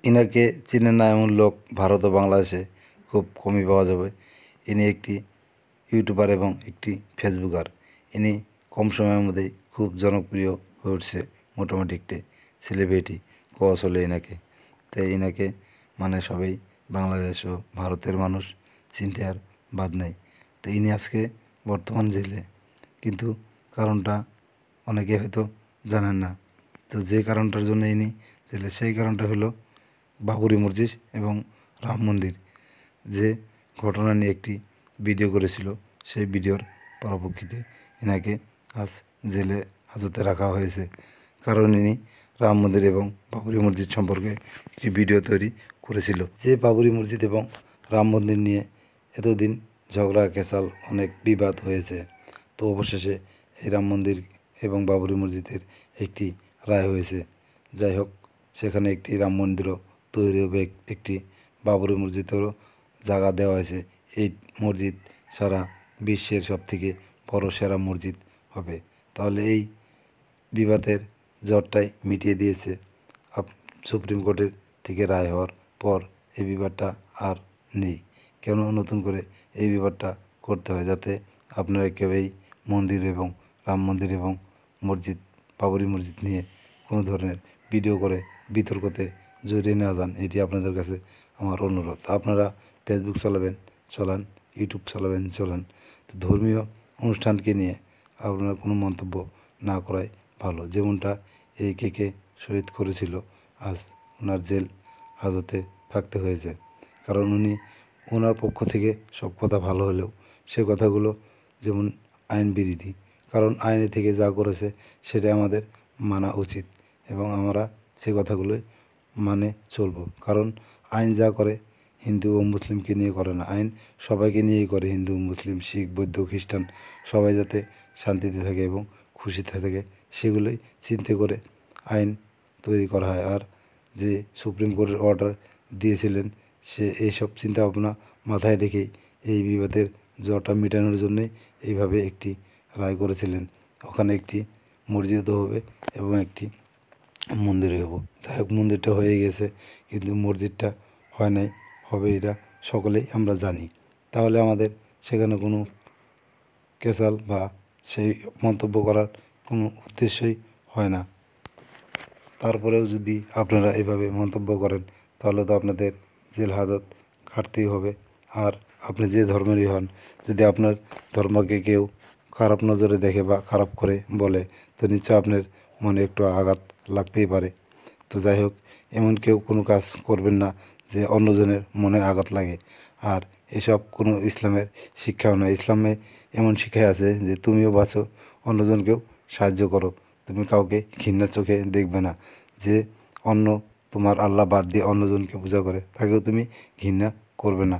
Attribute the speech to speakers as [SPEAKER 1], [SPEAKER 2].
[SPEAKER 1] ইনাকে চিনে না এমন লোক ভারত ও বাংলাদেশে খুব কমই পাওয়া যাবে। ইনি একটি ইউটিউবার এবং একটি ফেসবুকার। ইনি কম সময়ের মধ্যেই খুব জনপ্রিয় হয়ে উঠছে, মোটামুটি একটি সেলিব্রিটি কোয়া চলে ইনাকে। তাই ইনাকে মানে সবাই বাংলাদেশ ও ভারতের মানুষ চিনতে আর বাদ নেই। তো ইনি আজকে বর্তমান জেলে, কিন্তু কারণটা অনেকে হয়তো জানেন না। তো যে কারণটার জন্য ইনি জেলে, সেই কারণটা হলো বাবরি মসজিদ এবং রাম মন্দির। যে ঘটনা নিয়ে একটি ভিডিও করেছিল, সেই ভিডিওর পরিপ্রেক্ষিতে এনাকে আজ জেলে হাজতে রাখা হয়েছে। কারণ ইনি রাম মন্দির এবং বাবরি মসজিদ সম্পর্কে একটি ভিডিও তৈরি করেছিল। যে বাবরি মসজিদ এবং রাম মন্দির নিয়ে এতদিন ঝগড়া কেচাল অনেক বিবাদ হয়েছে, তো অবশেষে এই রাম মন্দির এবং বাবরি মসজিদের একটি রায় হয়েছে। যাই হোক, সেখানে একটি রাম মন্দিরও তৈরি হবে, একটি বাবরি মসজিদেরও জায়গা দেওয়া হয়েছে। এই মসজিদ সারা বিশ্বের সবথেকে বড় সেরা মসজিদ হবে। তাহলে এই বিবাদের জটটাই মিটিয়ে দিয়েছে সুপ্রিম কোর্টের থেকে রায় হওয়ার পর। এই বিবাদটা আর নেই। কেন নতুন করে এই বিবাদটা করতে হয়? যাতে আপনারা কেউ এই মন্দির এবং রাম মন্দির এবং মসজিদ বাবরি মসজিদ নিয়ে কোনো ধরনের ভিডিও করে বিতর্কতে জড়িয়ে না যান, এটি আপনাদের কাছে আমার অনুরোধ। আপনারা ফেসবুক চালাবেন চলান, ইউটিউব চালাবেন চলান, তো ধর্মীয় অনুষ্ঠানকে নিয়ে আপনারা কোনো মন্তব্য না করাই ভালো। যেমনটা এই কেকে শহীদ করেছিল, আজ ওনার জেল হাজতে থাকতে হয়েছে। কারণ উনি ওনার পক্ষ থেকে সব কথা ভালো হলেও সে কথাগুলো যেমন আইন বিরোধী। কারণ আইনে থেকে যা করেছে সেটা আমাদের মানা উচিত এবং আমরা সে কথাগুলোই মানে চলবো। কারণ আইন যা করে হিন্দু ও মুসলিমকে নিয়ে করে না, আইন সবাইকে নিয়েই করে। হিন্দু, মুসলিম, শিখ, বৌদ্ধ, খ্রিস্টান সবাই যাতে শান্তিতে থাকে এবং খুশিতে থাকে, সেগুলোই চিন্তা করে আইন তৈরি করা হয়। আর যে সুপ্রিম কোর্টের অর্ডার দিয়েছিলেন, সে এইসব চিন্তা ভাবনা মাথায় রেখেই এই বিবাদের জটটা মেটানোর জন্যই এইভাবে একটি রায় করেছিলেন। ওখানে একটি মসজিদও হবে এবং একটি মন্দিরে হবো। যাই হোক, মন্দিরটা হয়ে গেছে, কিন্তু মসজিদটা হয় নাই, হবে এটা সকলেই আমরা জানি। তাহলে আমাদের সেখানে কোনো কেসাল বা সেই মন্তব্য করার কোনো উদ্দেশ্যই হয় না। তারপরেও যদি আপনারা এভাবে মন্তব্য করেন, তাহলে তো আপনাদের জেল হাজত খাটতেই হবে। আর আপনি যে ধর্মেরই হন, যদি আপনার ধর্মকে কেউ খারাপ নজরে দেখে বা খারাপ করে বলে, তো নিশ্চয় আপনার মনে একটু আঘাত লাগতেই পারে। তো যাই হোক, এমন কেউ কোনো কাজ করবেন না যে অন্যজনের মনে আঘাত লাগে। আর এসব কোনো ইসলামের শিক্ষাও নয়। ইসলামে এমন শিক্ষাই আছে যে তুমিও বাঁচো, অন্যজনকেও সাহায্য করো। তুমি কাউকে ঘৃণার চোখে দেখবে না। যে অন্য তোমার আল্লাহ বাদ দিয়ে অন্যজনকে পূজা করে, তাকেও তুমি ঘৃণা করবে না।